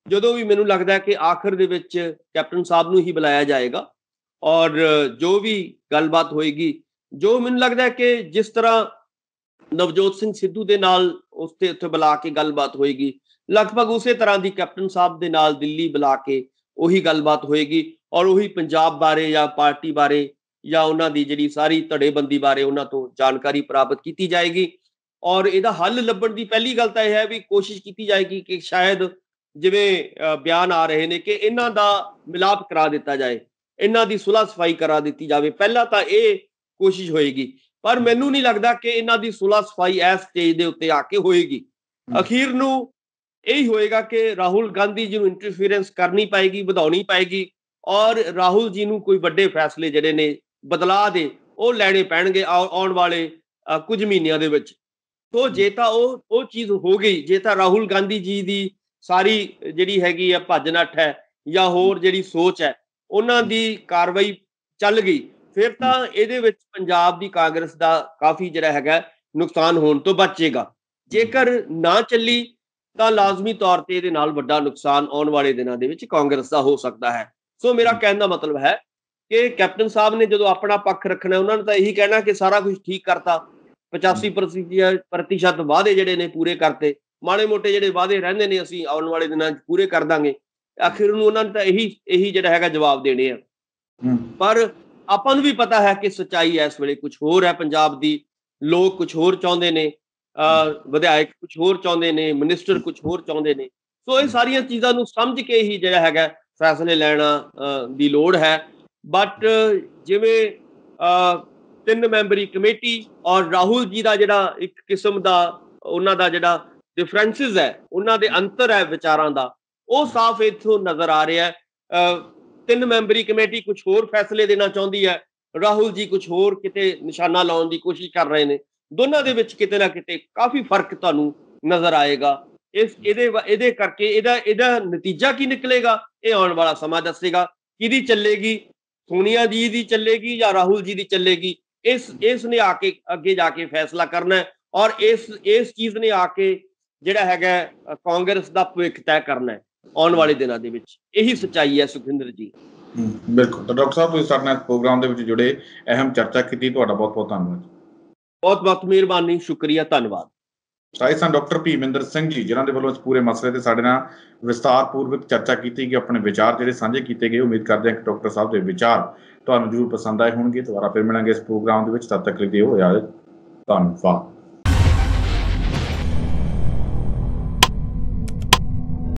ਜਦੋਂ ਵੀ ਮੈਨੂੰ ਲੱਗਦਾ ਕਿ ਆਖਰ ਦੇ ਵਿੱਚ ਕੈਪਟਨ ਸਾਹਿਬ ਨੂੰ ਹੀ ਬੁਲਾਇਆ ਜਾਏਗਾ, ਔਰ ਜੋ ਵੀ ਗੱਲਬਾਤ ਹੋਏਗੀ, ਜੋ ਮੈਨੂੰ ਲੱਗਦਾ ਕਿ ਜਿਸ ਤਰ੍ਹਾਂ ਨਵਜੋਤ ਸਿੰਘ ਸਿੱਧੂ ਦੇ ਨਾਲ ਉੱਥੇ ਬੁਲਾ ਕੇ ਗੱਲਬਾਤ ਹੋਏਗੀ, ਲਗਭਗ ਉਸੇ ਤਰ੍ਹਾਂ ਦੀ ਕੈਪਟਨ ਸਾਹਿਬ ਦੇ ਨਾਲ ਦਿੱਲੀ ਬੁਲਾ ਕੇ ਉਹੀ ਗੱਲਬਾਤ ਹੋਏਗੀ, ਔਰ ਉਹੀ ਪੰਜਾਬ ਬਾਰੇ ਜਾਂ ਪਾਰਟੀ ਬਾਰੇ ਜਾਂ ਉਹਨਾਂ ਦੀ ਜਿਹੜੀ ਸਾਰੀ ਧੜੇਬੰਦੀ ਬਾਰੇ ਉਹਨਾਂ ਤੋਂ ਜਾਣਕਾਰੀ ਪ੍ਰਾਪਤ ਕੀਤੀ ਜਾਏਗੀ। ਔਰ ਇਹਦਾ ਹੱਲ ਲੱਭਣ ਦੀ ਪਹਿਲੀ ਗੱਲ ਤਾਂ ਇਹ ਹੈ ਵੀ ਕੋਸ਼ਿਸ਼ ਕੀਤੀ ਜਾਏਗੀ ਕਿ ਸ਼ਾਇਦ ਜਿਵੇਂ ਬਿਆਨ ਆ ਰਹੇ ਨੇ ਕਿ ਇਹਨਾਂ ਦਾ ਮਿਲਾਪ ਕਰਾ ਦਿੱਤਾ ਜਾਏ, ਇਹਨਾਂ ਦੀ ਸੁਲਹ ਸਫਾਈ ਕਰਾ ਦਿੱਤੀ ਜਾਵੇ, ਪਹਿਲਾਂ ਤਾਂ ਇਹ ਕੋਸ਼ਿਸ਼ ਹੋਏਗੀ। ਪਰ ਮੈਨੂੰ ਨਹੀਂ ਲੱਗਦਾ ਕਿ ਇਹਨਾਂ ਦੀ ਸੁਲਹ ਸਫਾਈ ਇਸ ਸਟੇਜ ਦੇ ਉੱਤੇ ਆ ਕੇ ਹੋਏਗੀ। ਅਖੀਰ ਨੂੰ ਇਹੀ ਹੋਏਗਾ ਕਿ ਰਾਹੁਲ ਗਾਂਧੀ ਜੀ ਨੂੰ ਇੰਟਰਫੀਰੈਂਸ ਕਰਨੀ ਪਏਗੀ, ਵਧਾਉਣੀ ਪਏਗੀ, ਔਰ ਰਾਹੁਲ ਜੀ ਨੂੰ ਕੋਈ ਵੱਡੇ ਫੈਸਲੇ ਜਿਹੜੇ ਨੇ ਬਦਲਾਅ ਦੇ ਉਹ ਲੈਣੇ ਪੈਣਗੇ ਆਉਣ ਵਾਲੇ ਕੁਝ ਮਹੀਨਿਆਂ ਦੇ ਵਿੱਚ। ਤੋ ਜੇ ਤਾਂ ਉਹ ਚੀਜ਼ ਹੋ ਗਈ, ਜੇ ਤਾਂ ਰਾਹੁਲ ਗਾਂਧੀ ਜੀ ਦੀ ਸਾਰੀ ਜਿਹੜੀ ਹੈਗੀ ਆ ਭੱਜ ਨੱਠ ਹੈ ਜਾਂ ਹੋਰ ਜਿਹੜੀ ਸੋਚ ਹੈ ਉਹਨਾਂ ਦੀ ਕਾਰਵਾਈ ਚੱਲ ਗਈ, ਫਿਰ ਤਾਂ ਇਹਦੇ ਵਿੱਚ ਪੰਜਾਬ ਦੀ ਕਾਂਗਰਸ ਦਾ ਕਾਫੀ ਜਿਹੜਾ ਹੈਗਾ ਨੁਕਸਾਨ ਹੋਣ ਤੋਂ ਬਚੇਗਾ। ਜੇਕਰ ਨਾ ਚੱਲੀ ਤਾਂ ਲਾਜ਼ਮੀ ਤੌਰ ਤੇ ਇਹਦੇ ਨਾਲ ਵੱਡਾ ਨੁਕਸਾਨ ਆਉਣ ਵਾਲੇ ਦਿਨਾਂ ਦੇ ਵਿੱਚ ਕਾਂਗਰਸ ਦਾ ਹੋ ਸਕਦਾ ਹੈ। ਸੋ ਮੇਰਾ ਕਹਿਣ ਦਾ ਮਤਲਬ ਹੈ ਕਿ ਕੈਪਟਨ ਸਾਹਿਬ ਨੇ ਜਦੋਂ ਆਪਣਾ ਪੱਖ ਰੱਖਣਾ, ਉਹਨਾਂ ਨੇ ਤਾਂ ਇਹੀ ਕਹਿਣਾ ਕਿ ਸਾਰਾ ਕੁਝ ਠੀਕ ਕਰਤਾ, 85% ਵਾਅਦੇ ਜਿਹੜੇ ਨੇ ਪੂਰੇ ਕਰਤੇ, ਮਾੜੇ ਮੋਟੇ ਜਿਹੜੇ ਵਾਅਦੇ ਰਹਿੰਦੇ ਨੇ ਅਸੀਂ ਆਉਣ ਵਾਲੇ ਦਿਨਾਂ 'ਚ ਪੂਰੇ ਕਰ ਦਾਂਗੇ। ਆਖਿਰ ਨੂੰ ਉਹਨਾਂ ਨੇ ਤਾਂ ਇਹੀ ਜਿਹੜਾ ਹੈਗਾ ਜਵਾਬ ਦੇਣੇ ਆ। ਪਰ ਆਪਾਂ ਨੂੰ ਵੀ ਪਤਾ ਹੈ ਕਿ ਸੱਚਾਈ ਇਸ ਵੇਲੇ ਕੁਝ ਹੋਰ ਹੈ, ਪੰਜਾਬ ਦੀ ਲੋਕ ਕੁਝ ਹੋਰ ਚਾਹੁੰਦੇ ਨੇ, ਵਿਧਾਇਕ ਕੁਝ ਹੋਰ ਚਾਹੁੰਦੇ ਨੇ, ਮਿਨਿਸਟਰ ਕੁਝ ਹੋਰ ਚਾਹੁੰਦੇ ਨੇ। ਸੋ ਇਹ ਸਾਰੀਆਂ ਚੀਜ਼ਾਂ ਨੂੰ ਸਮਝ ਕੇ ਹੀ ਜਿਹੜਾ ਹੈਗਾ ਫੈਸਲੇ ਲੈਣਾ ਦੀ ਲੋੜ ਹੈ। ਬਟ ਜਿਵੇਂ 3 ਮੈਂਬਰੀ ਕਮੇਟੀ ਔਰ ਰਾਹੁਲ ਜੀ ਦਾ ਜਿਹੜਾ ਇੱਕ ਕਿਸਮ ਦਾ ਉਹਨਾਂ ਦਾ ਜਿਹੜਾ ਡਿਫਰੈਂਸਿਸ ਹੈ, ਉਹਨਾਂ ਦੇ ਅੰਤਰ ਹੈ ਵਿਚਾਰਾਂ ਦਾ, ਉਹ ਸਾਫ਼ ਇੱਥੋਂ ਨਜ਼ਰ ਆ ਰਿਹਾ ਹੈ। 3 ਮੈਂਬਰੀ ਕਮੇਟੀ ਕੁਝ ਹੋਰ ਫੈਸਲੇ ਦੇਣਾ ਚਾਹੁੰਦੀ ਹੈ, ਰਾਹੁਲ ਜੀ ਕੁਝ ਹੋਰ ਕਿਤੇ ਨਿਸ਼ਾਨਾ ਲਾਉਣ ਦੀ ਕੋਸ਼ਿਸ਼ ਕਰ ਰਹੇ ਨੇ। ਦੋਨਾਂ ਦੇ ਵਿੱਚ ਕਿਤੇ ਨਾ ਕਿਤੇ ਕਾਫੀ ਫਰਕ ਤੁਹਾਨੂੰ ਨਜ਼ਰ ਆਏਗਾ। ਇਹਦੇ ਕਰਕੇ ਇਹਦਾ ਨਤੀਜਾ ਕੀ ਨਿਕਲੇਗਾ ਇਹ ਆਉਣ ਵਾਲਾ ਸਮਾਂ ਦੱਸੇਗਾ। ਕਿਹਦੀ ਚੱਲੇਗੀ, ਸੋਨੀਆ ਜੀ ਦੀ ਚੱਲੇਗੀ ਜਾਂ ਰਾਹੁਲ ਜੀ ਦੀ ਚੱਲੇਗੀ, ਇਸ ਨੇ ਆ ਕੇ ਅੱਗੇ ਜਾ ਕੇ ਫੈਸਲਾ ਕਰਨਾ ਹੈ, ਔਰ ਇਸ ਚੀਜ਼ ਨੇ ਆ ਕੇ ਜਿਹੜਾ ਹੈਗਾ ਕਾਂਗਰਸ ਦਾ ਭਵਿੱਖ ਤੈਅ ਕਰਨਾ ਹੈ ਆਉਣ ਵਾਲੇ ਦਿਨਾਂ ਦੇ ਵਿੱਚ। ਇਹੀ ਸੱਚਾਈ ਹੈ ਸੁਖਵਿੰਦਰ ਜੀ। ਬਿਲਕੁਲ। ਤਾਂ ਡਾਕਟਰ ਸਾਹਿਬ ਤੁਸੀਂ ਸਾਡੇ ਨਾਲ ਪ੍ਰੋਗਰਾਮ ਦੇ ਵਿੱਚ ਜੁੜੇ, ਅਹਿਮ ਚਰਚਾ ਕੀਤੀ, ਤੁਹਾਡਾ ਬਹੁਤ ਬਹੁਤ ਧੰਨਵਾਦ। ਬਹੁਤ ਬਹੁਤ ਮਿਹਰਬਾਨੀ, ਸ਼ੁਕਰੀਆ, ਧੰਨਵਾਦ। ਰਾਏ ਸਨ ਡਾਕਟਰ ਭੀਮਿੰਦਰ ਸਿੰਘ ਜੀ, ਜਿਨ੍ਹਾਂ ਦੇ ਵੱਲੋਂ ਇਸ ਪੂਰੇ ਮਸਲੇ ਤੇ ਸਾਡੇ ਨਾਲ ਵਿਸਤਾਰਪੂਰਵਕ ਚਰਚਾ ਕੀਤੀ ਗਈ, ਆਪਣੇ ਵਿਚਾਰ ਜਿਹੜੇ ਸਾਂਝੇ ਕੀਤੇ ਗਏ। ਉਮੀਦ ਕਰਦੇ ਹਾਂ ਕਿ ਡਾਕਟਰ ਸਾਹਿਬ ਦੇ ਵਿਚਾਰ ਤੁਹਾਨੂੰ ਜ਼ਰੂਰ ਪਸੰਦ ਆਏ ਹੋਣਗੇ। ਦੁਬਾਰਾ ਫਿਰ ਮਿਲਾਂਗੇ ਇਸ ਪ੍ਰੋਗਰਾਮ ਦੇ ਵਿੱਚ, ਤਦ ਤੱਕ ਲਈ ਦਿਓ ਇਜਾਜ਼ਤ। ਧੰਨਵਾਦ।